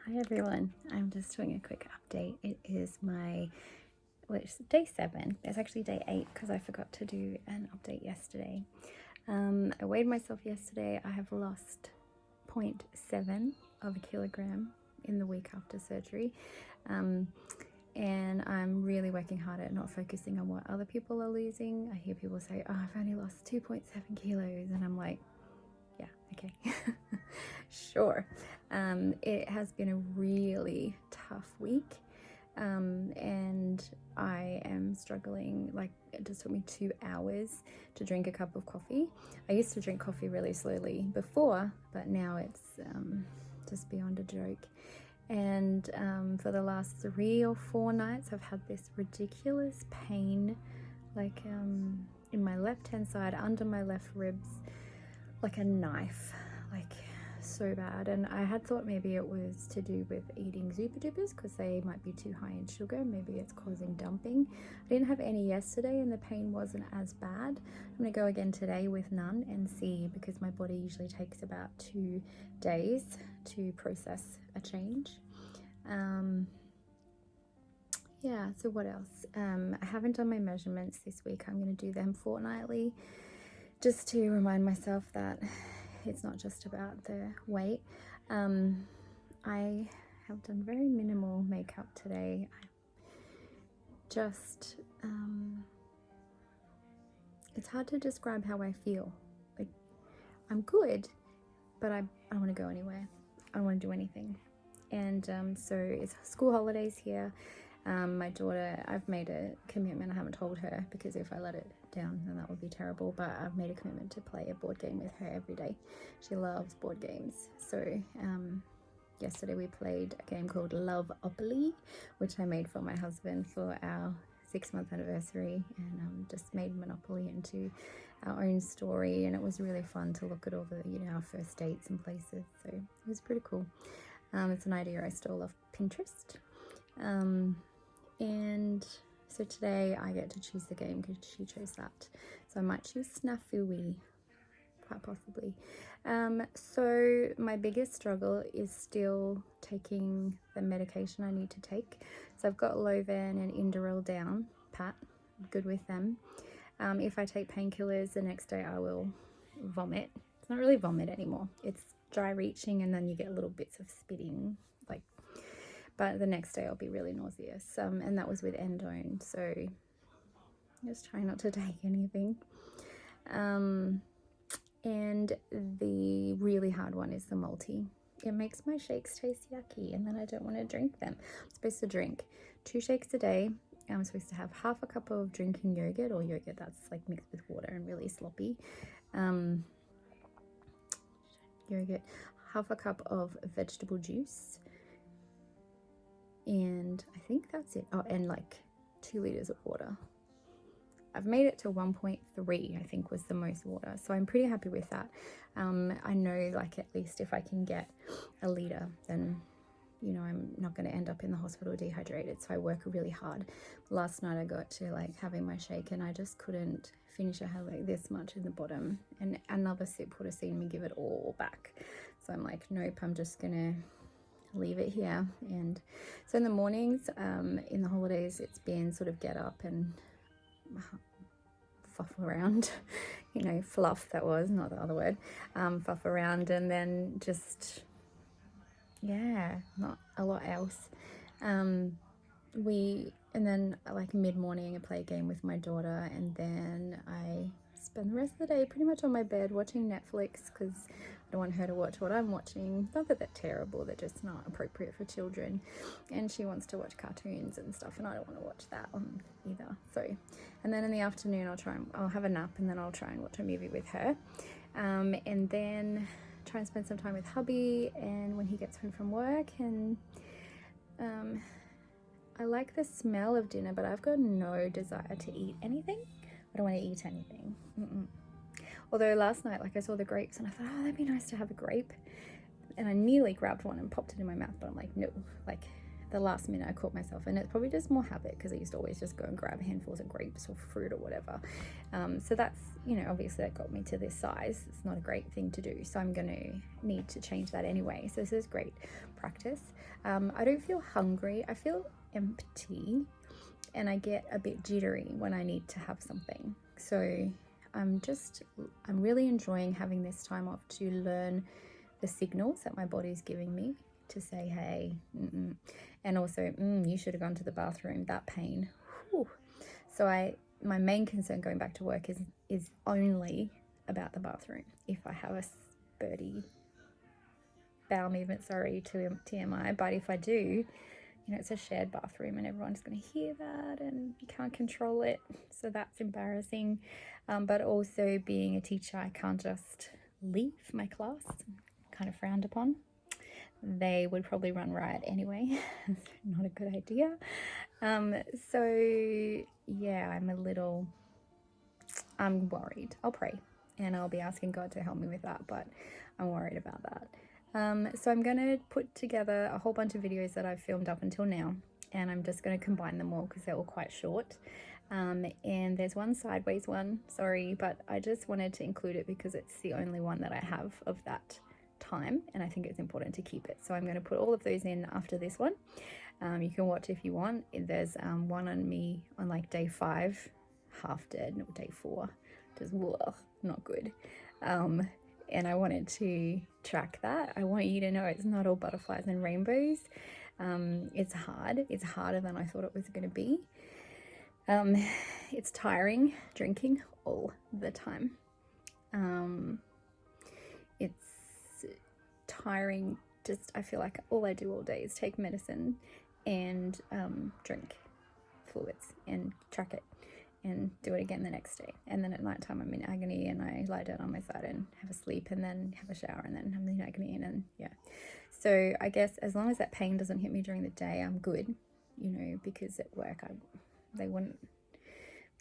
Hi everyone, I'm just doing a quick update. It is it's day 7. It's actually day 8 because I forgot to do an update yesterday. I weighed myself yesterday. I have lost 0.7 of a kilogram in the week after surgery. And I'm really working hard at not focusing on what other people are losing. I hear people say, oh, I've only lost 2.7 kilos. And I'm like, yeah, okay, sure. It has been a really tough week, and I am struggling. Like, it just took me 2 hours to drink a cup of coffee. I used to drink coffee really slowly before, but now it's just beyond a joke. And for the last 3 or 4 nights, I've had this ridiculous pain, like in my left hand side, under my left ribs, like a knife, like so bad. And I had thought maybe it was to do with eating Zupa Dupas because they might be too high in sugar. Maybe it's causing dumping. I didn't have any yesterday and the pain wasn't as bad. I'm gonna go again today with none and see, because my body usually takes about 2 days to process a change. Yeah, so what else? I haven't done my measurements this week. I'm going to do them fortnightly just to remind myself that it's not just about the weight. I have done very minimal makeup today. Just, it's hard to describe how I feel. Like, I'm good, but I don't want to go anywhere. I don't want to do anything. And so it's school holidays here. My daughter, I've made a commitment. I haven't told her because if I let it down, then that would be terrible. But I've made a commitment to play a board game with her every day. She loves board games. So yesterday we played a game called Loveopoly, which I made for my husband for our 6-month anniversary, and just made Monopoly into our own story. And it was really fun to look at all the, our first dates and places. So it was pretty cool. It's an idea I stole off Pinterest. And so today I get to choose the game because she chose that. So I might choose Snafui, quite possibly. So my biggest struggle is still taking the medication I need to take. So I've got Lovan and Inderal down, pat, good with them. If I take painkillers, the next day I will vomit. It's not really vomit anymore. It's dry reaching and then you get little bits of spitting, but the next day I'll be really nauseous. And that was with Endone, so just try not to take anything. And the really hard one is the multi. It makes my shakes taste yucky and then I don't want to drink them. I'm supposed to drink 2 shakes a day. I'm supposed to have half a cup of drinking yogurt, or yogurt that's like mixed with water and really sloppy. Yogurt, half a cup of vegetable juice, and I think that's it. Oh, and like 2 liters of water. I've made it to 1.3, I think was the most water, so I'm pretty happy with that. I know, like, at least if I can get a liter, then I'm not going to end up in the hospital dehydrated. So I work really hard. Last night I got to like having my shake and I just couldn't finish. I had like this much in the bottom, and another sip would have seen me give it all back. So I'm like, nope, I'm just gonna leave it here. And so in the mornings, in the holidays, it's been sort of get up and fuff around, fluff, that was not the other word, fuff around, and then just, yeah, not a lot else. And then like mid-morning I play a game with my daughter, and then I spend the rest of the day pretty much on my bed watching Netflix because I don't want her to watch what I'm watching. Not that they're terrible, they're just not appropriate for children, and she wants to watch cartoons and stuff and I don't want to watch that either. So, and then in the afternoon I'll have a nap and then I'll try and watch a movie with her, and then try and spend some time with hubby and when he gets home from work. And I like the smell of dinner, but I've got no desire to eat anything. I don't want to eat anything. Although last night, like, I saw the grapes and I thought, oh, that'd be nice to have a grape. And I nearly grabbed one and popped it in my mouth, but I'm like, no, like, the last minute I caught myself, and it's probably just more habit because I used to always just go and grab handfuls of grapes or fruit or whatever. So that's, you know, obviously that got me to this size. It's not a great thing to do, so I'm going to need to change that anyway. So this is great practice. I don't feel hungry. I feel empty, and I get a bit jittery when I need to have something. So I'm really enjoying having this time off to learn the signals that my body's giving me to say, hey, and also, you should have gone to the bathroom, that pain. Whew. So my main concern going back to work is only about the bathroom. If I have a spurty bowel movement, sorry to TMI, but if I do, you know, it's a shared bathroom and everyone's going to hear that and you can't control it. So that's embarrassing. But also being a teacher, I can't just leave my class, kind of frowned upon. They would probably run riot anyway. Not a good idea. So yeah, I'm worried. I'll pray and I'll be asking God to help me with that, but I'm worried about that. So I'm going to put together a whole bunch of videos that I've filmed up until now, and I'm just going to combine them all because they're all quite short. And there's one sideways one, sorry, but I just wanted to include it because it's the only one that I have of that time, and I think it's important to keep it. So I'm going to put all of those in after this one. You can watch if you want. There's one on me on like day 5, half dead, no, day 4, just not good. And I wanted to track that. I want you to know it's not all butterflies and rainbows. It's hard. It's harder than I thought it was going to be. It's tiring drinking all the time. It's tiring. Just, I feel like all I do all day is take medicine and drink fluids and track it and do it again the next day. And then at night time I'm in agony and I lie down on my side and have a sleep and then have a shower and then I'm in agony, and then yeah. So I guess as long as that pain doesn't hit me during the day, I'm good, you know, because at work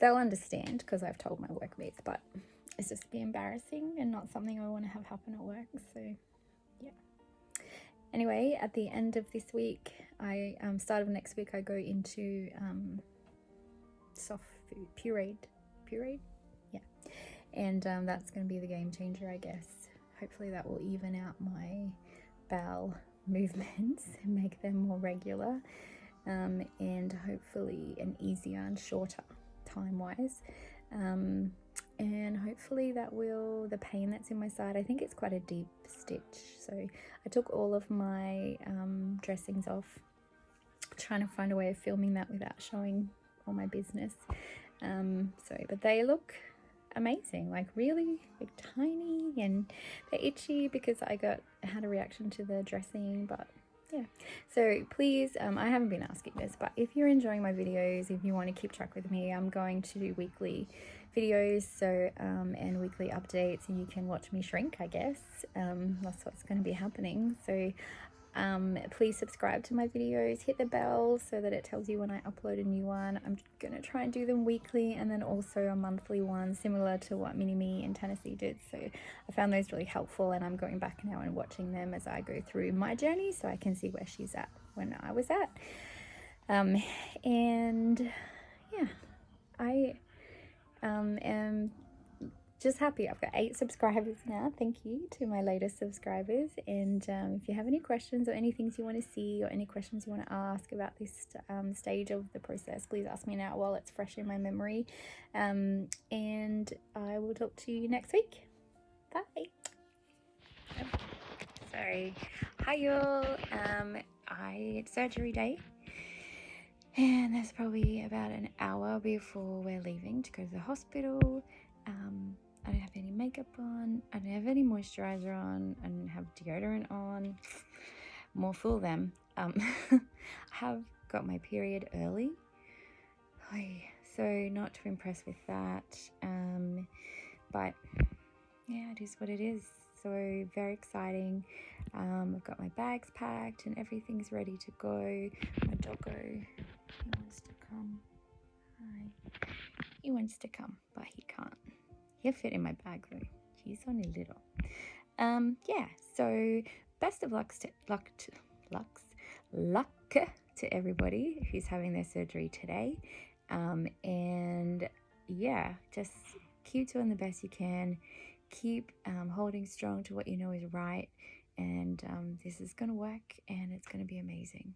they'll understand because I've told my workmates, but it's just be embarrassing and not something I want to have happen at work. So yeah. Anyway, at the end of this week, start of next week, I go into soft food, pureed, yeah, and that's going to be the game changer, I guess. Hopefully that will even out my bowel movements and make them more regular, and hopefully an easier and shorter time-wise, and hopefully that will, the pain that's in my side, I think it's quite a deep stitch, so I took all of my dressings off, trying to find a way of filming that without showing all my business. But they look amazing, like really like tiny, and they're itchy because I had a reaction to the dressing, but yeah. So please, I haven't been asking this, but if you're enjoying my videos, if you want to keep track with me, I'm going to do weekly videos, so and weekly updates, and you can watch me shrink, I guess. That's what's going to be happening. So please subscribe to my videos, hit the bell so that it tells you when I upload a new one. I'm gonna try and do them weekly and then also a monthly one, similar to what Mini-Me in Tennessee did. So I found those really helpful, and I'm going back now and watching them as I go through my journey so I can see where she's at when I was at. And yeah, I am just happy. I've got 8 subscribers now. Thank you to my latest subscribers. And if you have any questions or any things you want to see or any questions you want to ask about this stage of the process, please ask me now while it's fresh in my memory. And I will talk to you next week. Bye. Oh, sorry. Hi y'all. It's surgery day. And there's probably about an hour before we're leaving to go to the hospital. I don't have any makeup on, I don't have any moisturizer on, I don't have deodorant on, more fool them. I have got my period early, so not too impressed with that, but yeah, it is what it is. So very exciting. I've got my bags packed and everything's ready to go. My doggo, he wants to come. Hi. He wants to come, but he can't. He'll fit in my bag though. He's only little. Yeah, so best of luck to everybody who's having their surgery today. And yeah, just keep doing the best you can. Keep holding strong to what you know is right. And this is going to work and it's going to be amazing.